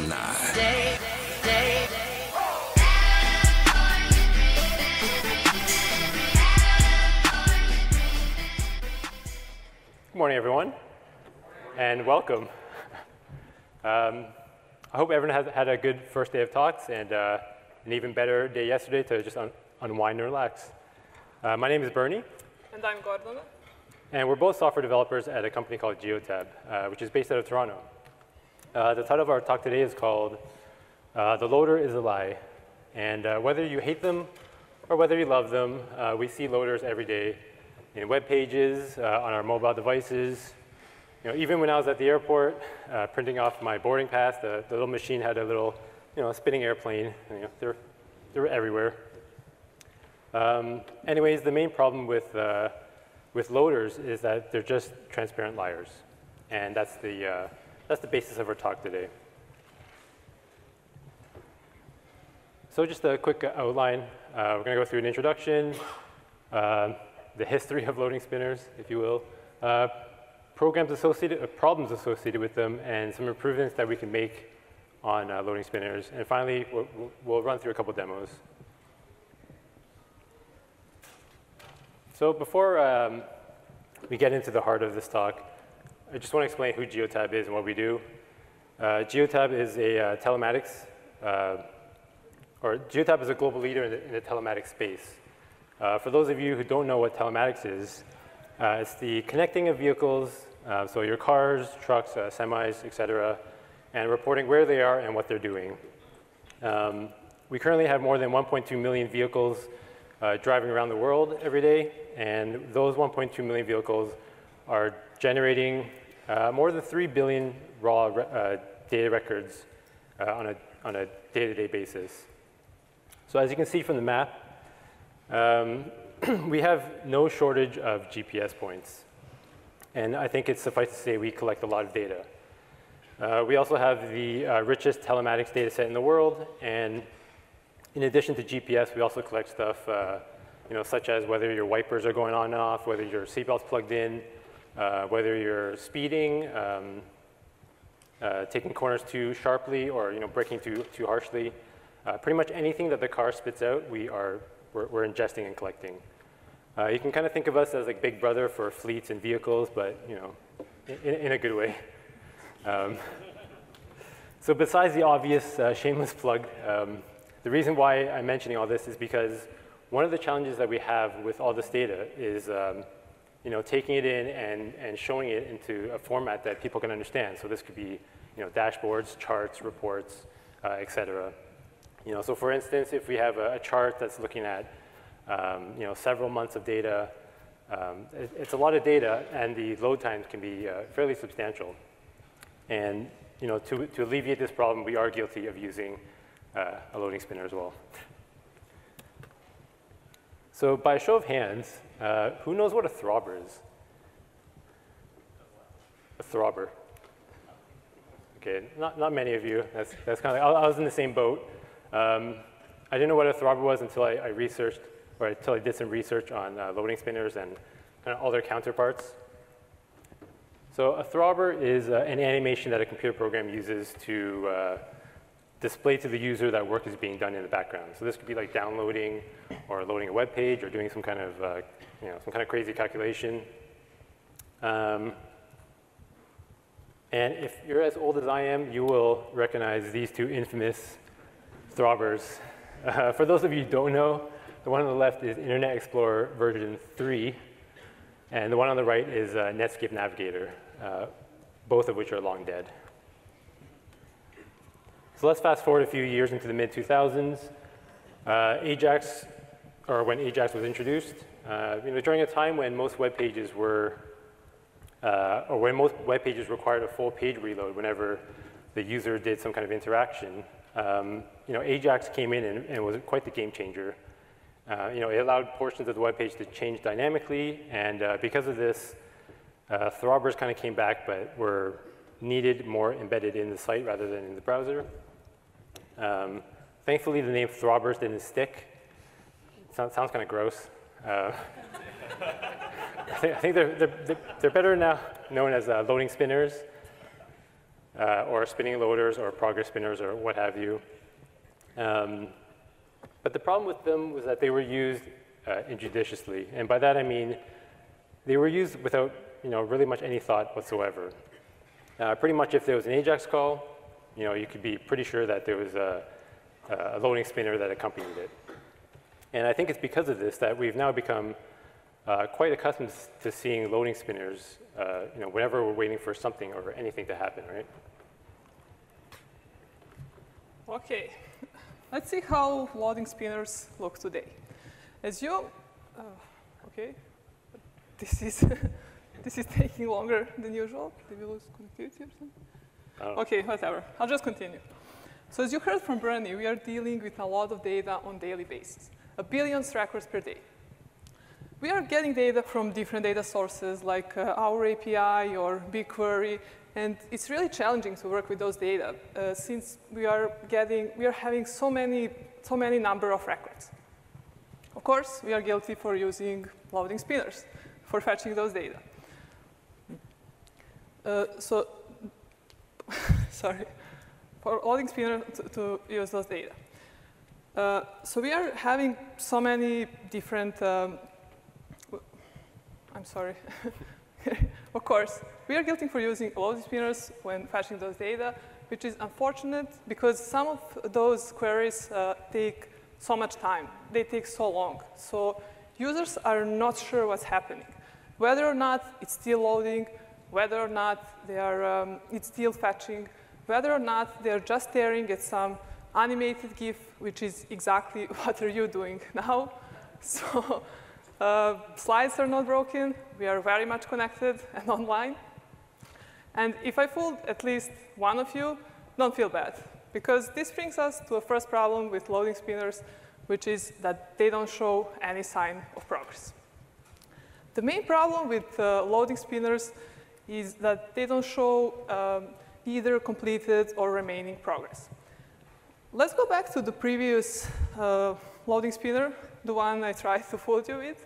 Good morning, everyone, and welcome. I hope everyone has had a good first day of talks and an even better day yesterday to just unwind and relax. My name is Bernie. And I'm Gordana. And we're both software developers at a company called Geotab, which is based out of Toronto. The title of our talk today is called The Loader is a Lie. And whether you hate them or whether you love them, we see loaders every day in web pages, on our mobile devices. You know, even when I was at the airport printing off my boarding pass, the little machine had a little spinning airplane. You know, they were everywhere. Anyways, the main problem with loaders is that they're just transparent liars. And that's the basis of our talk today. So just a quick outline. We're going to go through an introduction, the history of loading spinners, if you will, problems associated with them, and some improvements that we can make on loading spinners. And finally, we'll run through a couple demos. So before we get into the heart of this talk, I just want to explain who Geotab is and what we do. Geotab is a telematics, or Geotab is a global leader in the telematics space. For those of you who don't know what telematics is, it's the connecting of vehicles, so your cars, trucks, semis, et cetera, and reporting where they are and what they're doing. We currently have more than 1.2 million vehicles driving around the world every day, and those 1.2 million vehicles are generating more than 3 billion raw data records on a day-to-day basis. So as you can see from the map, we have no shortage of GPS points. And I think it's suffice to say we collect a lot of data. We also have the richest telematics data set in the world. And in addition to GPS, we also collect stuff such as whether your wipers are going on and off, whether your seatbelt's plugged in, whether you're speeding, taking corners too sharply, or braking too harshly. Pretty much anything that the car spits out, we're ingesting and collecting. You can kind of think of us as like Big Brother for fleets and vehicles, but in a good way. So besides the obvious shameless plug, the reason why I'm mentioning all this is because one of the challenges that we have with all this data is taking it in and showing it into a format that people can understand. So this could be dashboards, charts, reports, et cetera. So for instance, if we have a chart that's looking at several months of data, it's a lot of data, and the load times can be fairly substantial. And to alleviate this problem, we are guilty of using a loading spinner as well. So by a show of hands, who knows what a throbber is? A throbber. Okay, not many of you. That's kind of. I was in the same boat. I didn't know what a throbber was until I researched, or until I did some research on loading spinners and kind of all their counterparts. So a throbber is an animation that a computer program uses to display to the user that work is being done in the background. So this could be like downloading or loading a web page or doing some kind of crazy calculation. And if you're as old as I am, you will recognize these two infamous throbbers. For those of you who don't know, the one on the left is Internet Explorer version 3, and the one on the right is Netscape Navigator, both of which are long dead. So let's fast forward a few years into the mid-2000s. Ajax, or when Ajax was introduced, during a time when most web pages were, or when most web pages required a full page reload whenever the user did some kind of interaction, Ajax came in and was quite the game changer. It allowed portions of the web page to change dynamically, and because of this, throbbers kind of came back, but were needed more embedded in the site rather than in the browser. Thankfully, the name throbbers didn't stick. Sounds kind of gross. I think they're better now known as loading spinners. or spinning loaders or progress spinners or what have you. But the problem with them was that they were used injudiciously. And by that I mean they were used without really much any thought whatsoever. Pretty much if there was an AJAX call, you could be pretty sure that there was a loading spinner that accompanied it. And I think it's because of this that we've now become quite accustomed to seeing loading spinners whenever we're waiting for something or anything to happen, right? Okay, let's see how loading spinners look today. As you, okay, this is this is taking longer than usual. Did we lose connectivity or something? Okay, whatever. I'll just continue. So as you heard from Bernie, we are dealing with a lot of data on a daily basis, 1 billion records per day. We are getting data from different data sources like our API or BigQuery, and it's really challenging to work with those data since we are having so many number of records. Of course, we are guilty for using loading spinners for fetching those data. Sorry, for loading spinner to use those data. So we are having so many different, I'm sorry. Of course, we are guilty for using loading spinners when fetching those data, which is unfortunate because some of those queries take so much time. They take so long. So users are not sure what's happening, whether or not it's still loading, whether or not it's still fetching, whether or not they're just staring at some animated GIF, which is exactly what are you doing now. So slides are not broken. We are very much connected and online. And if I fooled at least one of you, don't feel bad, because this brings us to a first problem with loading spinners, which is that they don't show any sign of progress. The main problem with loading spinners is that they don't show either completed or remaining progress. Let's go back to the previous loading spinner, the one I tried to fool you with.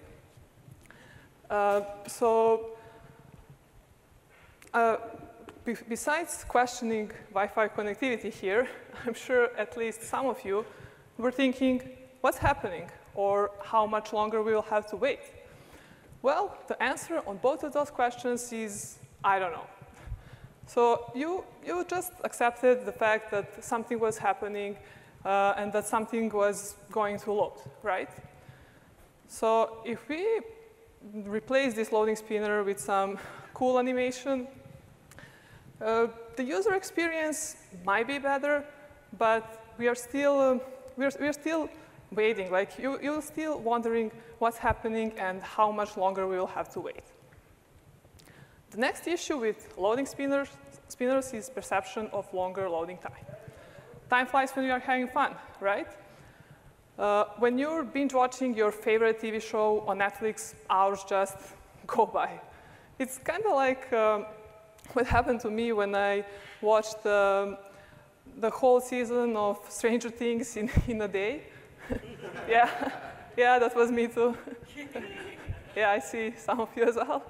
Besides questioning Wi-Fi connectivity here, I'm sure at least some of you were thinking, what's happening? Or how much longer we will have to wait? Well, the answer on both of those questions is, I don't know. So you just accepted the fact that something was happening and that something was going to load, right? So if we replace this loading spinner with some cool animation, the user experience might be better, but we are still waiting. Like you're still wondering what's happening and how much longer we will have to wait. The next issue with loading spinners is perception of longer loading time. Time flies when you are having fun, right? When you're binge watching your favorite TV show on Netflix, hours just go by. It's kind of like what happened to me when I watched the whole season of Stranger Things in a day. Yeah, that was me too. Yeah, I see some of you as well.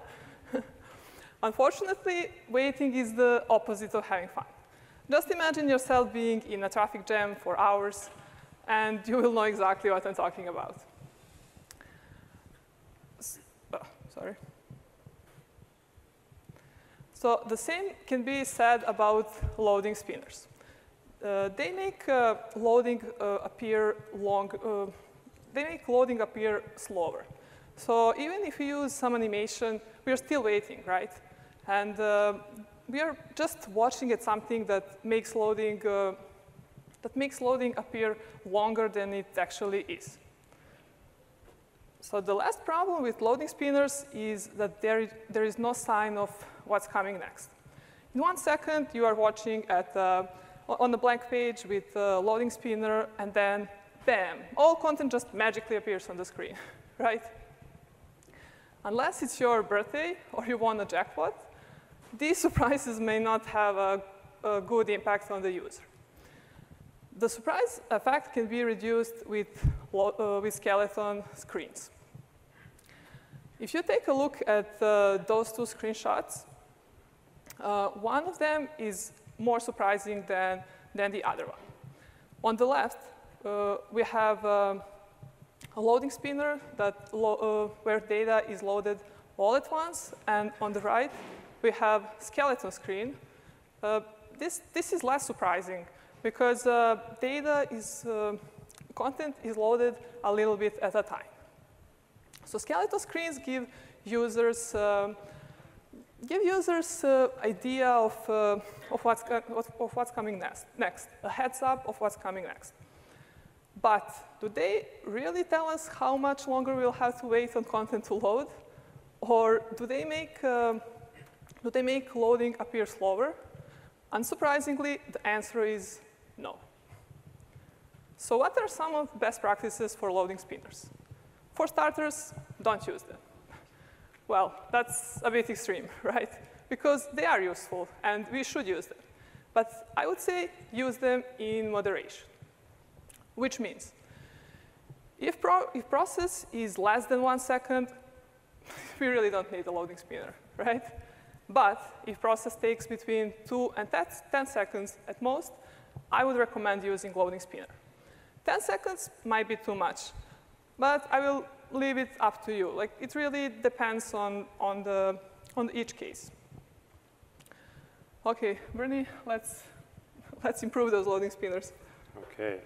Unfortunately, waiting is the opposite of having fun. Just imagine yourself being in a traffic jam for hours, and you will know exactly what I'm talking about. Sorry. So the same can be said about loading spinners. They make loading appear slower. So even if we use some animation, we are still waiting, right? And we are just watching at something that makes loading appear longer than it actually is. So the last problem with loading spinners is that there is no sign of what's coming next. In 1 second, you are watching on the blank page with a loading spinner, and then, bam, all content just magically appears on the screen, right? Unless it's your birthday or you won a jackpot, these surprises may not have a good impact on the user. The surprise effect can be reduced with skeleton screens. If you take a look at those two screenshots, one of them is more surprising than the other one. On the left, we have a loading spinner where data is loaded all at once. And on the right, we have skeleton screen. This is less surprising because content is loaded a little bit at a time. So skeleton screens give users idea of what's coming next, a heads up of what's coming next. But do they really tell us how much longer we'll have to wait on content to load? Or do they make loading appear slower? Unsurprisingly, the answer is no. So what are some of the best practices for loading spinners? For starters, don't use them. Well, that's a bit extreme, right? Because they are useful, and we should use them. But I would say use them in moderation, which means if process is less than 1 second, we really don't need a loading spinner, right? But if process takes between 2 and 10 seconds at most, I would recommend using loading spinner. 10 seconds might be too much, but I will leave it up to you. Like, it really depends on each case. OK, Bernie, let's improve those loading spinners. OK.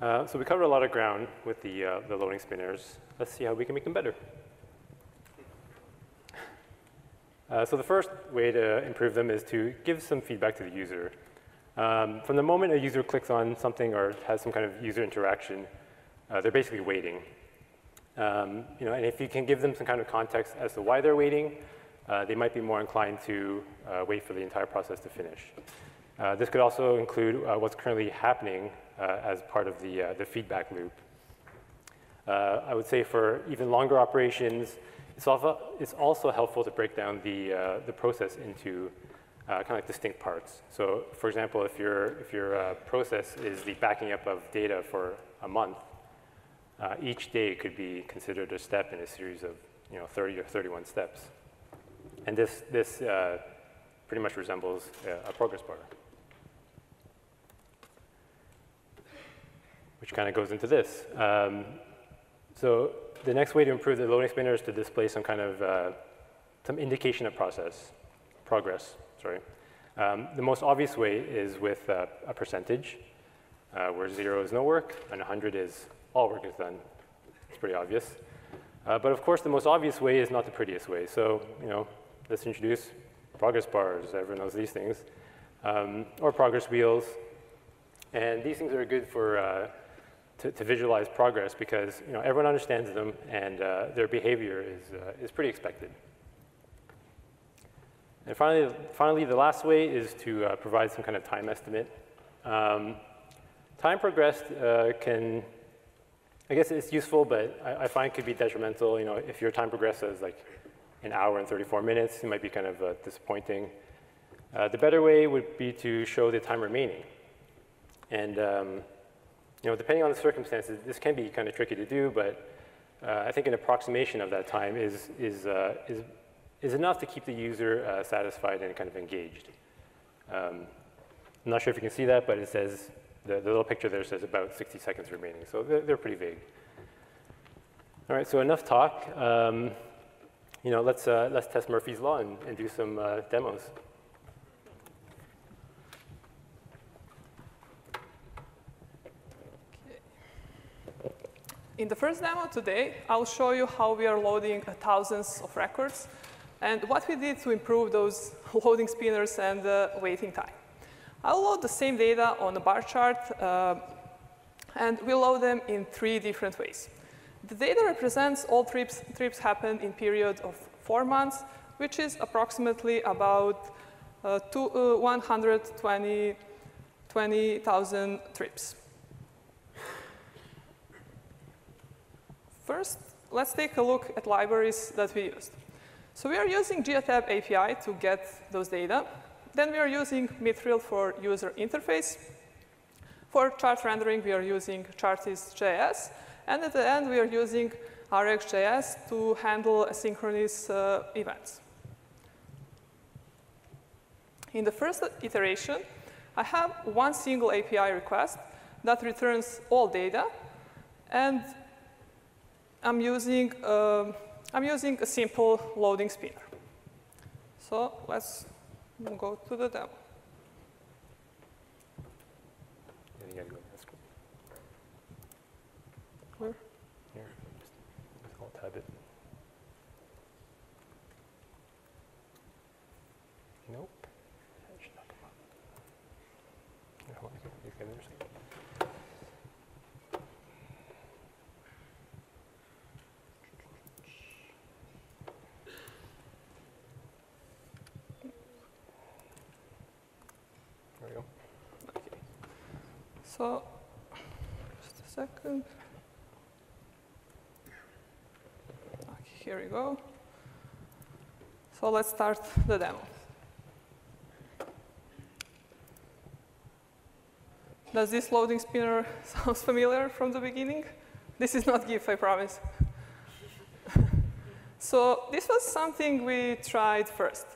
So we covered a lot of ground with the loading spinners. Let's see how we can make them better. So the first way to improve them is to give some feedback to the user. From the moment a user clicks on something or has some kind of user interaction, they're basically waiting. And if you can give them some kind of context as to why they're waiting, they might be more inclined to wait for the entire process to finish. This could also include what's currently happening as part of the feedback loop. I would say for even longer operations, it's also helpful to break down the process into kind of like distinct parts. So for example, if your process is the backing up of data for a month, each day could be considered a step in a series of 30 or 31 steps. And this pretty much resembles a progress bar, which kind of goes into this. So the next way to improve the loading spinner is to display some kind of some indication of progress. Sorry. The most obvious way is with a percentage, where 0 is no work and 100 is all work is done. It's pretty obvious. But of course, the most obvious way is not the prettiest way. So let's introduce progress bars. Everyone knows these things, or progress wheels. And these things are good for to visualize progress because everyone understands them and their behavior is pretty expected. And finally, the last way is to provide some kind of time estimate. Time progressed I guess it's useful, but I find could be detrimental. If your time progressed as like an hour and 34 minutes, it might be kind of disappointing. The better way would be to show the time remaining. And depending on the circumstances, this can be kind of tricky to do, but I think an approximation of that time is enough to keep the user satisfied and kind of engaged. I'm not sure if you can see that, but it says, the little picture there says about 60 seconds remaining. So they're pretty vague. All right, so enough talk. Let's test Murphy's Law and do some demos. In the first demo today, I'll show you how we are loading thousands of records and what we did to improve those loading spinners and waiting time. I'll load the same data on a bar chart, and we'll load them in 3 different ways. The data represents all trips happened in period of 4 months, which is approximately about 120,000 trips. First, let's take a look at libraries that we used. So we are using Geotab API to get those data. Then we are using Mithril for user interface. For chart rendering, we are using Chartist.js. And at the end, we are using RxJS to handle asynchronous events. In the first iteration, I have one single API request that returns all data, and I'm using a simple loading spinner. So let's go to the demo. Yeah, you gotta go. That's cool. Where? Here. Just alt tab it. Nope. That should not come up. Yeah, hold on. You can understand. There we go. Okay. So, just a second. Okay, here we go. So let's start the demo. Does this loading spinner sound familiar from the beginning? This is not GIF, I promise. So this was something we tried first.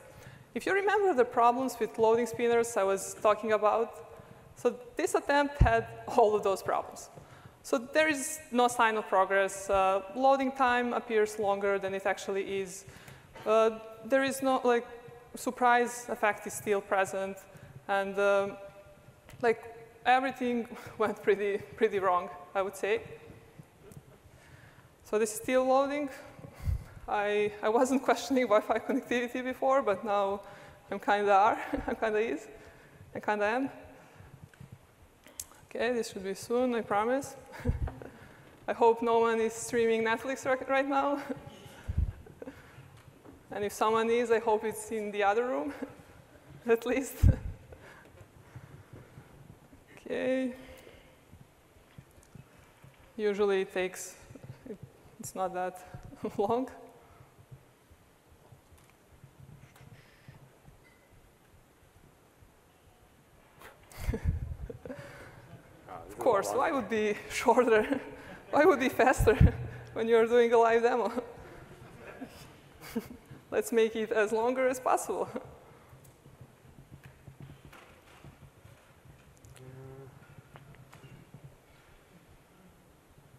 If you remember the problems with loading spinners I was talking about, so this attempt had all of those problems. So there is no sign of progress. Loading time appears longer than it actually is. There is no, like, surprise effect is still present. And like, everything went pretty wrong, I would say. So this is still loading. I wasn't questioning Wi-Fi connectivity before, but now I'm kind of I'm kind of am. Okay, this should be soon, I promise. I hope no one is streaming Netflix right now. And if someone is, I hope it's in the other room, at least. Okay. Usually it takes, it's not that long. Of course, why would be shorter? Why would be faster when you're doing a live demo? Let's make it as longer as possible.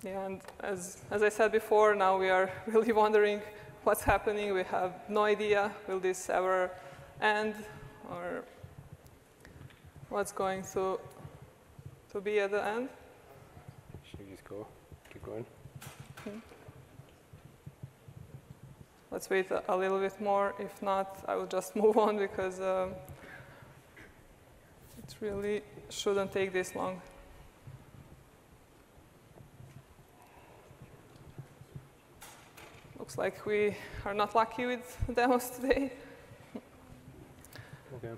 Yeah, and as I said before, now we are really wondering what's happening. We have no idea, will this ever end, or what's going to be at the end. Should we just go? Keep going? Let's wait a little bit more. If not, I will just move on because it really shouldn't take this long. Looks like we are not lucky with demos today. Okay.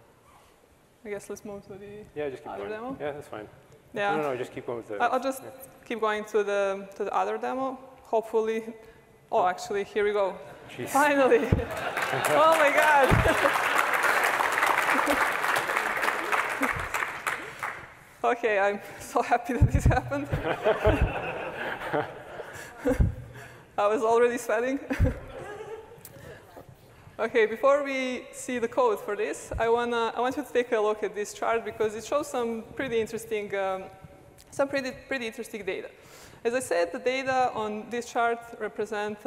I guess let's move to the just keep other going. demo. Yeah, that's fine. Yeah. No, just keep going with the. I'll just keep going to the other demo. Hopefully. Oh, actually, here we go. Jeez. Finally. Oh my God. Okay, I'm so happy that this happened. I was already sweating. Okay, before we see the code for this, I want you to take a look at this chart because it shows some pretty interesting data. As I said, the data on this chart represent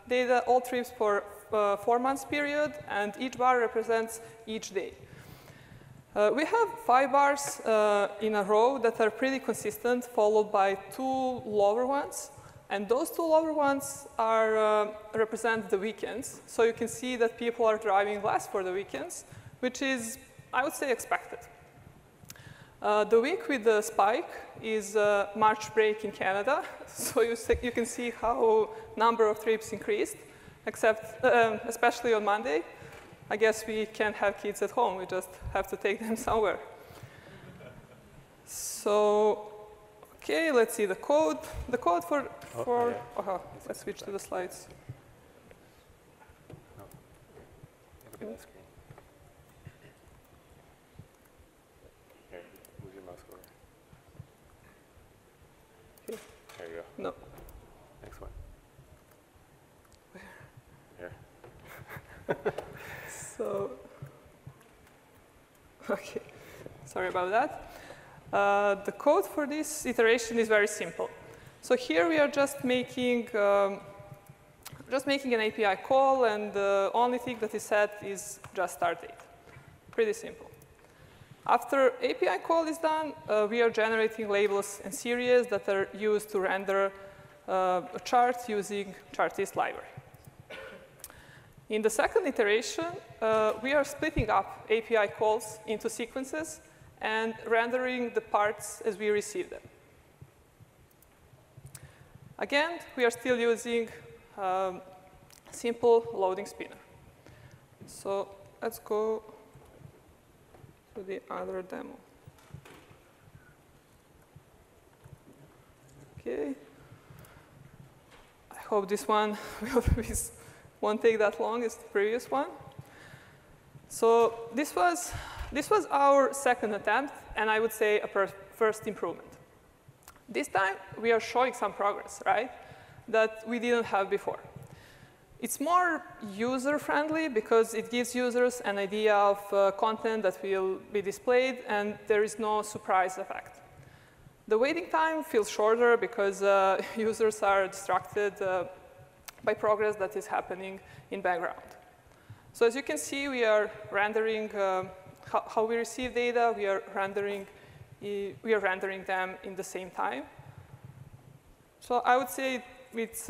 data, all trips for 4 months period, and each bar represents each day. We have 5 bars in a row that are pretty consistent, followed by 2 lower ones. And those 2 lower ones represent the weekends. So you can see that people are driving less for the weekends, which is, I would say, expected. The week with the spike is March break in Canada. So you can see how number of trips increased, especially on Monday. I guess we can't have kids at home. We just have to take them somewhere. So, okay, let's see the code. The code let's switch to the slides. No. Look at the screen. Here, move your mouse over. Here. There you go. No. Next one. Where? Here. So, OK, sorry about that. The code for this iteration is very simple. So here we are just making an API call, and the only thing that is set is just start date. Pretty simple. After API call is done, we are generating labels and series that are used to render a chart using chartist library. In the second iteration, we are splitting up API calls into sequences and rendering the parts as we receive them. Again, we are still using simple loading spinner. So let's go to the other demo. OK. I hope this one won't take that long as the previous one. So this was our second attempt, and I would say a first improvement. This time, we are showing some progress, right, that we didn't have before. It's more user-friendly because it gives users an idea of content that will be displayed, and there is no surprise effect. The waiting time feels shorter because users are distracted by progress that is happening in background. So as you can see, we are rendering how we receive data. We are rendering them in the same time. So I would say it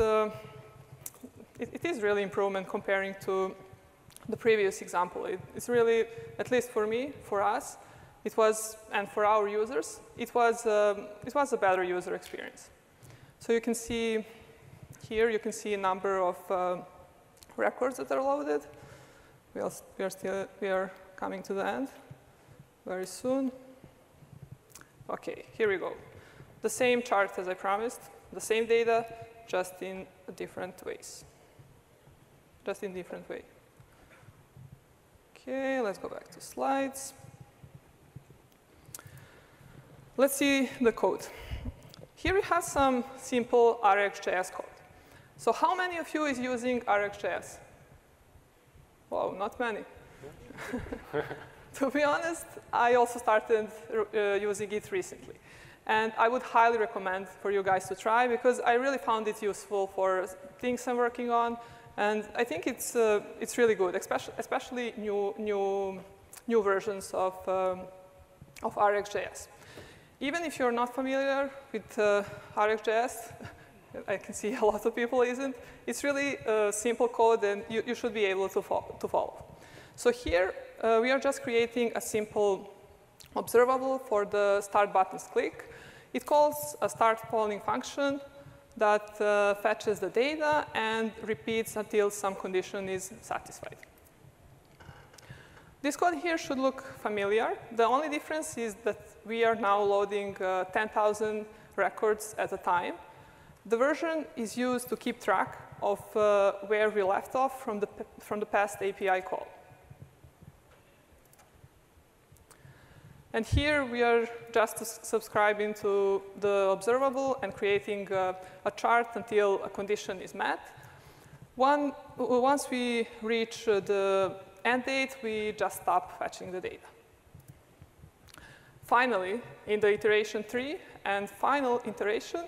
is really improvement comparing to the previous example. It's really, at least for me, for us, it was, and for our users, it was a better user experience. So you can see here, you can see a number of records that are loaded. We are coming to the end very soon. OK, here we go. The same chart as I promised, the same data, just in different ways. Just in different way. OK, let's go back to slides. Let's see the code. Here we have some simple RxJS code. So how many of you is using RxJS? Wow, not many. To be honest, I also started using it recently. And I would highly recommend for you guys to try, because I really found it useful for things I'm working on. And I think it's really good, especially new versions of RxJS. Even if you're not familiar with RxJS, I can see a lot of people isn't. It's really simple code, and you should be able to follow. So here, we are just creating a simple observable for the start button's click. It calls a start polling function that fetches the data and repeats until some condition is satisfied. This code here should look familiar. The only difference is that we are now loading 10,000 records at a time. The version is used to keep track of where we left off from the past API call. And here we are just subscribing to the observable and creating a chart until a condition is met. Once we reach the end date, we just stop fetching the data. Finally, in the iteration 3 and final iteration,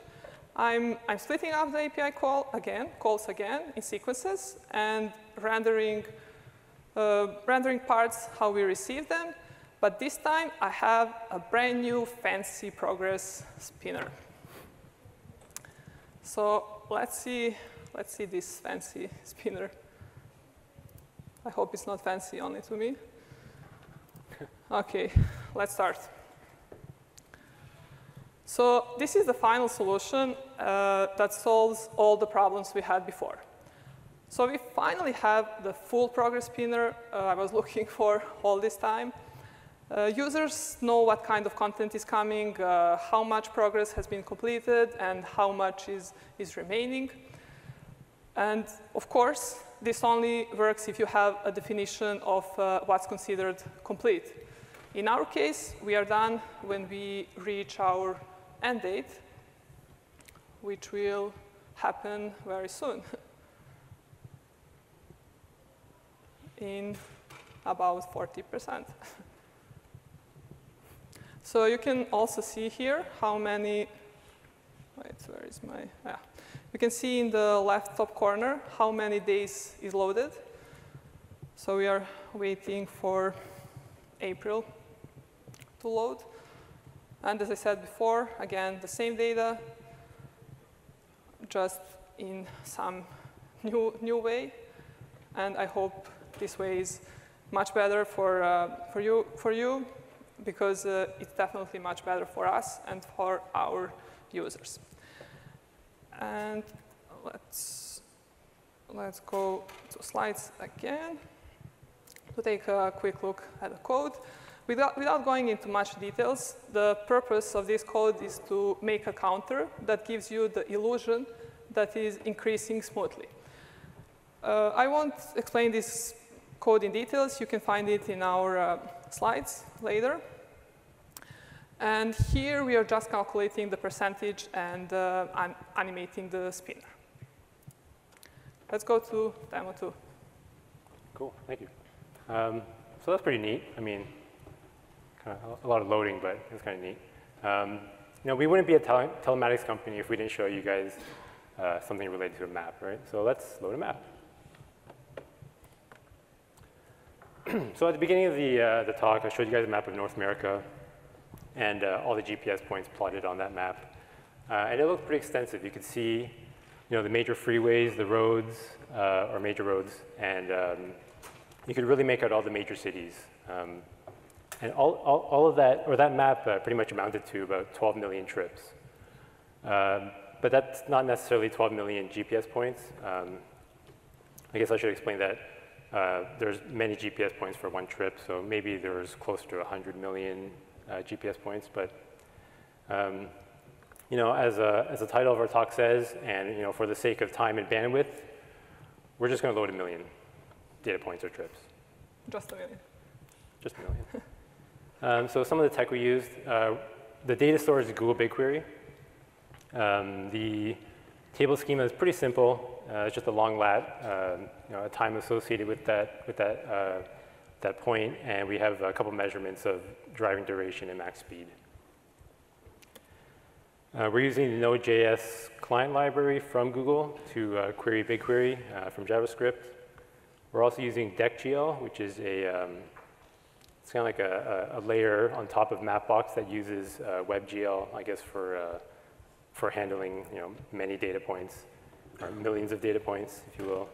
I'm splitting up the API calls again in sequences and rendering parts how we receive them. But this time, I have a brand new fancy progress spinner. So let's see this fancy spinner. I hope it's not fancy only to me. OK, let's start. So this is the final solution that solves all the problems we had before. So we finally have the full progress spinner I was looking for all this time. Users know what kind of content is coming, how much progress has been completed, and how much is remaining. And of course, this only works if you have a definition of what's considered complete. In our case, we are done when we reach our end date, which will happen very soon, in about 40%. So you can also see here how many, wait, where is my, yeah. You can see in the left top corner how many days is loaded. So we are waiting for April to load. And as I said before, again, the same data, just in some new way. And I hope this way is much better for you because it's definitely much better for us and for our users. And let's go to slides again to take a quick look at the code. Without going into much details, the purpose of this code is to make a counter that gives you the illusion that is increasing smoothly. I won't explain this code in details. You can find it in our slides later. And here we are just calculating the percentage and animating the spinner. Let's go to demo 2. Cool, thank you. So that's pretty neat. I mean, kind of a lot of loading, but it's kind of neat. You know, we wouldn't be a telematics company if we didn't show you guys something related to a map, right? So let's load a map. So at the beginning of the talk, I showed you guys a map of North America and all the GPS points plotted on that map. And it looked pretty extensive. You could see, you know, the major freeways, the roads, or major roads, and you could really make out all the major cities. And all of that, or that map pretty much amounted to about 12 million trips. But that's not necessarily 12 million GPS points. I guess I should explain that there's many GPS points for one trip, so maybe there's closer to 100 million GPS points. But you know, as the title of our talk says, and you know, for the sake of time and bandwidth, we're just going to load 1 million data points or trips. Just 1 million. Just 1 million. So some of the tech we used, the data store is Google BigQuery. The table schema is pretty simple. It's just a long lat, you know, a time associated with that point, and we have a couple measurements of driving duration and max speed. We're using the Node.js client library from Google to query BigQuery from JavaScript. We're also using DecGL, which is it's kind of like a layer on top of Mapbox that uses WebGL, I guess, for handling, you know, many data points, or millions of data points, if you will.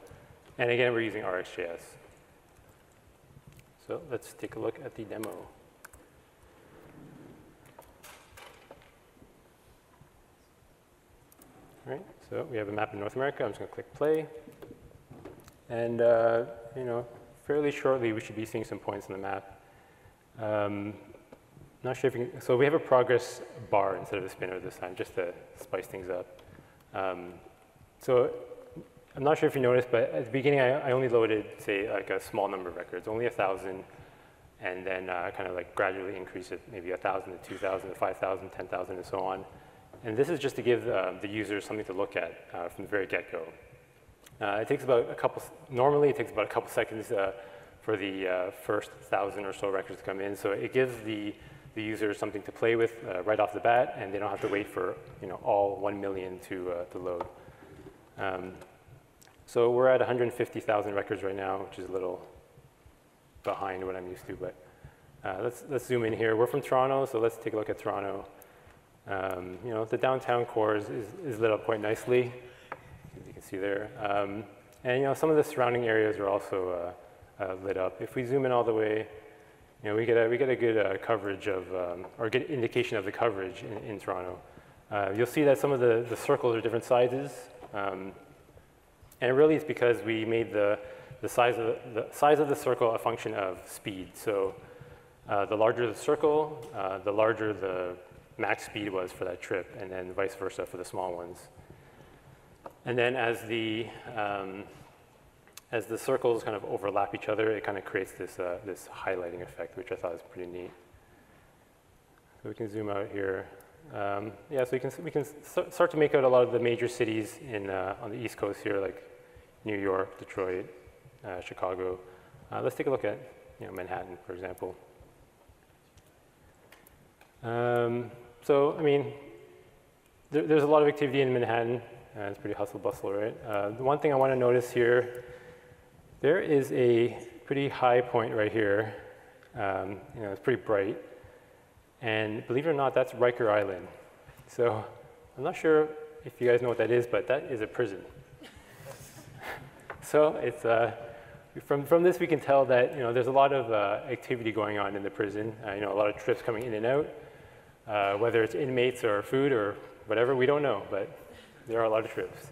And again, we're using RxJS. So let's take a look at the demo. All right, so we have a map in North America. I'm just going to click play. And you know, fairly shortly, we should be seeing some points on the map. Not sure if you can, so we have a progress bar instead of a spinner this time, just to spice things up. So I'm not sure if you noticed, but at the beginning, I only loaded, say, like a small number of records, only 1,000, and then kind of like gradually increase it, maybe 1,000 to 2,000 to 5,000, 10,000, and so on. And this is just to give the user something to look at from the very get-go. It takes about normally it takes about a couple seconds for the first 1,000 or so records to come in. So it gives the user something to play with right off the bat, and they don't have to wait for, you know, all 1 million to load. So we're at 150,000 records right now, which is a little behind what I'm used to. But let's zoom in here. We're from Toronto, so let's take a look at Toronto. You know, the downtown core is lit up quite nicely. You can see there. And you know, some of the surrounding areas are also lit up. If we zoom in all the way, you know, we get a good coverage of, or good indication of the coverage in Toronto. You'll see that some of the circles are different sizes, and really it's because we made the size of the circle a function of speed. So the larger the circle, the larger the max speed was for that trip, and then vice versa for the small ones. And then as the circles kind of overlap each other, it kind of creates this highlighting effect, which I thought was pretty neat. So we can zoom out here. Yeah, so we can start to make out a lot of the major cities on the East Coast here, like New York, Detroit, Chicago. Let's take a look at, you know, Manhattan, for example. So, I mean, there's a lot of activity in Manhattan. It's pretty hustle bustle, right? The one thing I want to notice here, there is a pretty high point right here. It's pretty bright. And believe it or not, that's Riker Island. So I'm not sure if you guys know what that is, but that is a prison. So it's, from this we can tell that there's a lot of activity going on in the prison. A lot of trips coming in and out. Whether it's inmates or food or whatever, we don't know, but there are a lot of trips.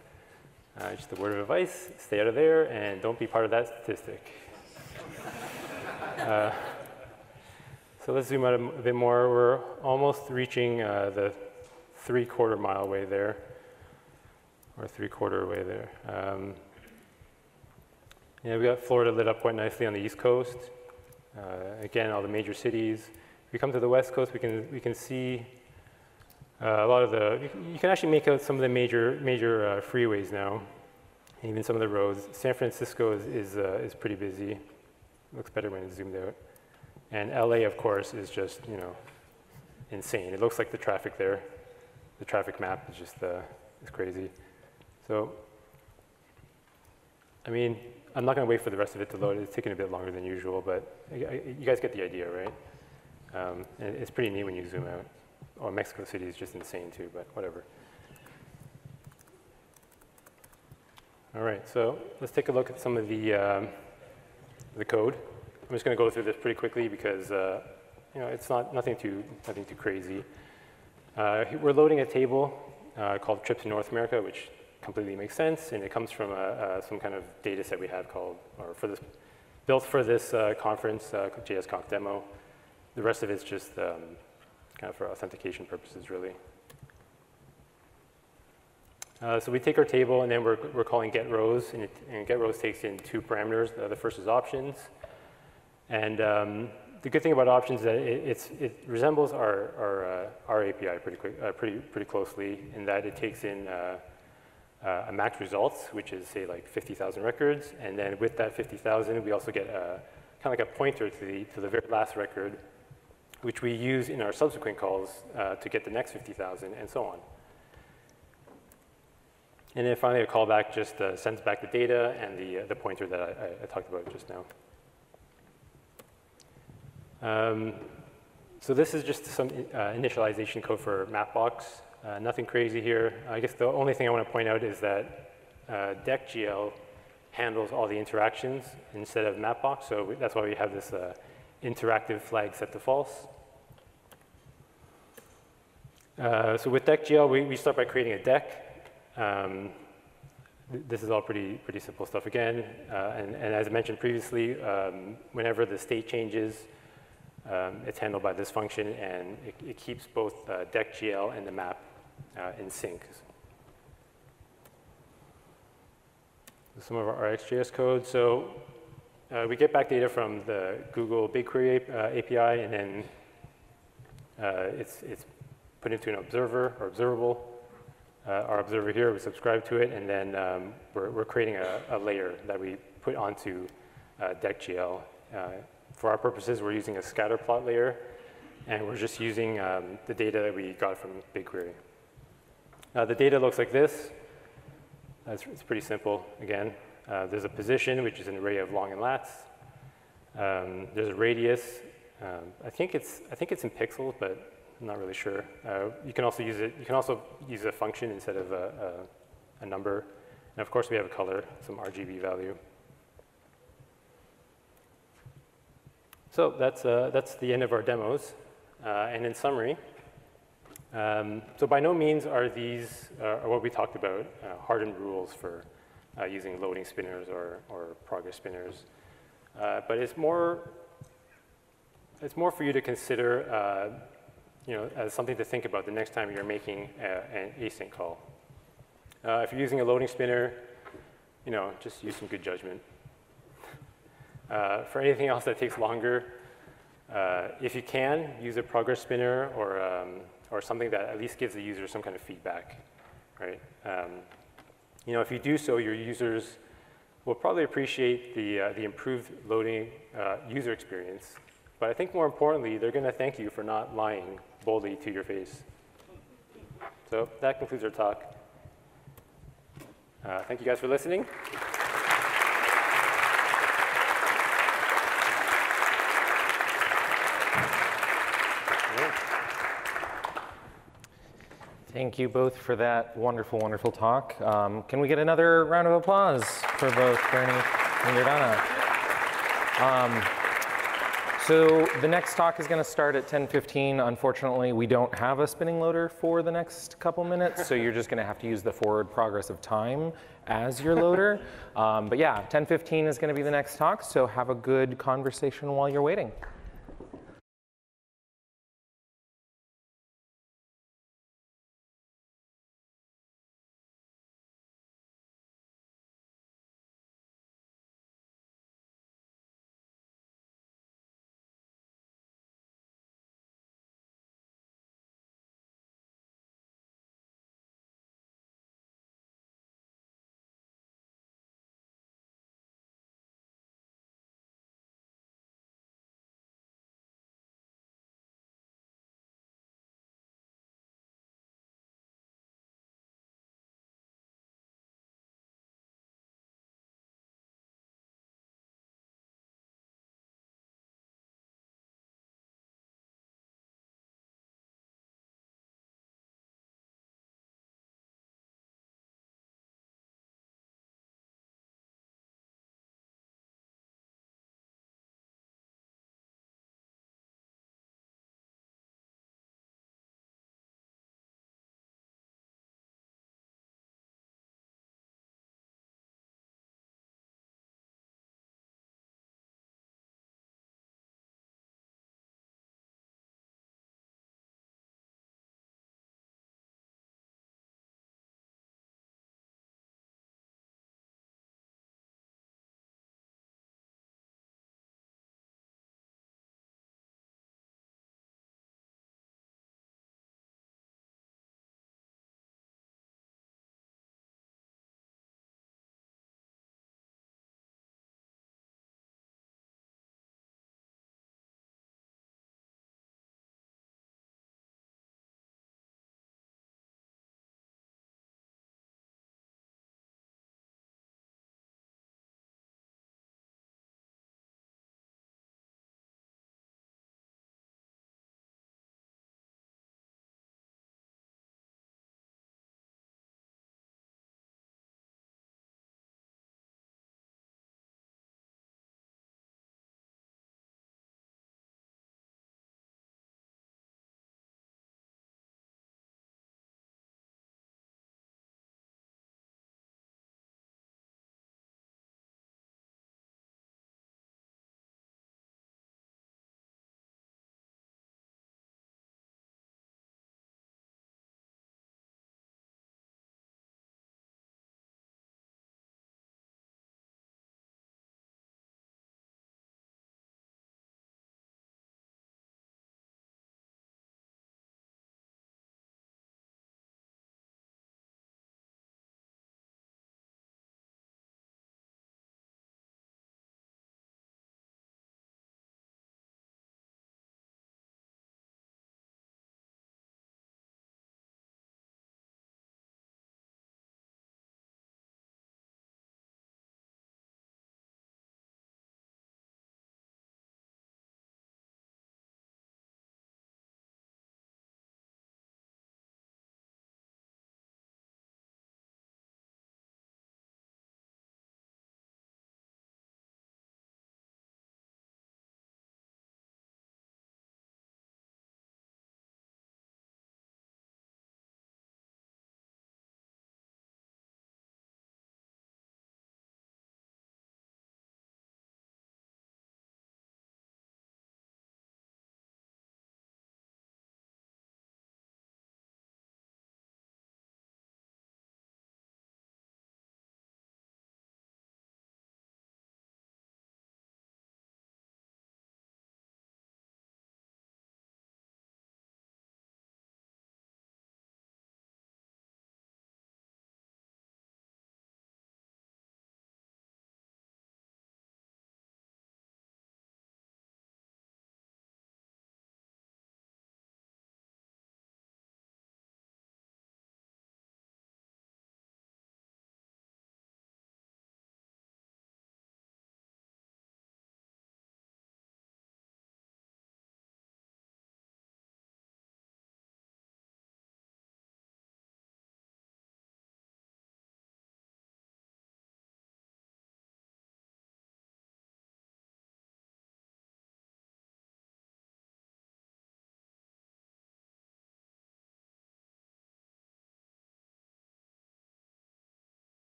Just a word of advice, stay out of there and don't be part of that statistic. So let's zoom out a bit more. We're almost reaching the 3/4 mile way there, or 3/4 way there. Yeah, we got Florida lit up quite nicely on the East Coast. Again, all the major cities. If we come to the West Coast, we can see a lot of the. You can actually make out some of the major freeways now, and even some of the roads. San Francisco is pretty busy. Looks better when it's zoomed out. And LA, of course, is just insane. It looks like the traffic there. The traffic map is just is crazy. So, I mean, I'm not going to wait for the rest of it to load. It's taking a bit longer than usual, but you guys get the idea, right? And it's pretty neat when you zoom out. Oh, Mexico City is just insane too, but whatever. All right, so let's take a look at some of the code. I'm just going to go through this pretty quickly because it's nothing too crazy. We're loading a table called trips in North America, which completely makes sense, and it comes from some kind of data set we have built for this conference, JSConf demo. The rest of it's just kind of for authentication purposes, really. So we take our table, and then we're calling get rows, and get rows takes in 2 parameters. The first is options, and the good thing about options is that it resembles our API pretty closely in that it takes in a max results, which is say like 50,000 records, and then with that 50,000, we also get kind of like a pointer to the very last record, which we use in our subsequent calls to get the next 50,000, and so on. And then finally, a callback just sends back the data and the pointer that I talked about just now. So this is just some initialization code for Mapbox. Nothing crazy here. I guess the only thing I want to point out is that DecGL handles all the interactions instead of Mapbox, so that's why we have this interactive flag set to false. So with DecGL, we start by creating a deck. This is all pretty simple stuff again. And as I mentioned previously, whenever the state changes, it's handled by this function, and it keeps both DecGL and the map in sync. Some of our RxJS code. So we get back data from the Google BigQuery API, and then it's put into an observer or observable. Our observer here, we subscribe to it, and then we're creating a layer that we put onto DecGL. For our purposes, we're using a scatter plot layer, and we're just using the data that we got from BigQuery. The data looks like this. It's pretty simple. Again, there's a position, which is an array of long and lats. There's a radius. I think it's in pixels, but I'm not really sure. You can also use it. You can also use a function instead of a number. And of course, we have a color, some RGB value. So that's the end of our demos. And in summary, so by no means are these what we talked about hardened rules for using loading spinners or progress spinners. But it's more for you to consider, as something to think about the next time you're making an async call. If you're using a loading spinner, just use some good judgment. For anything else that takes longer, if you can, use a progress spinner or something that at least gives the user some kind of feedback, right? If you do so, your users will probably appreciate the improved loading user experience. But I think more importantly, they're going to thank you for not lying boldly to your face. So that concludes our talk. Thank you guys for listening. Thank you both for that wonderful, wonderful talk. Can we get another round of applause for both Bernie and Gordana? So the next talk is going to start at 10:15. Unfortunately, we don't have a spinning loader for the next couple minutes, so you're just going to have to use the forward progress of time as your loader. But yeah, 10:15 is going to be the next talk, so have a good conversation while you're waiting.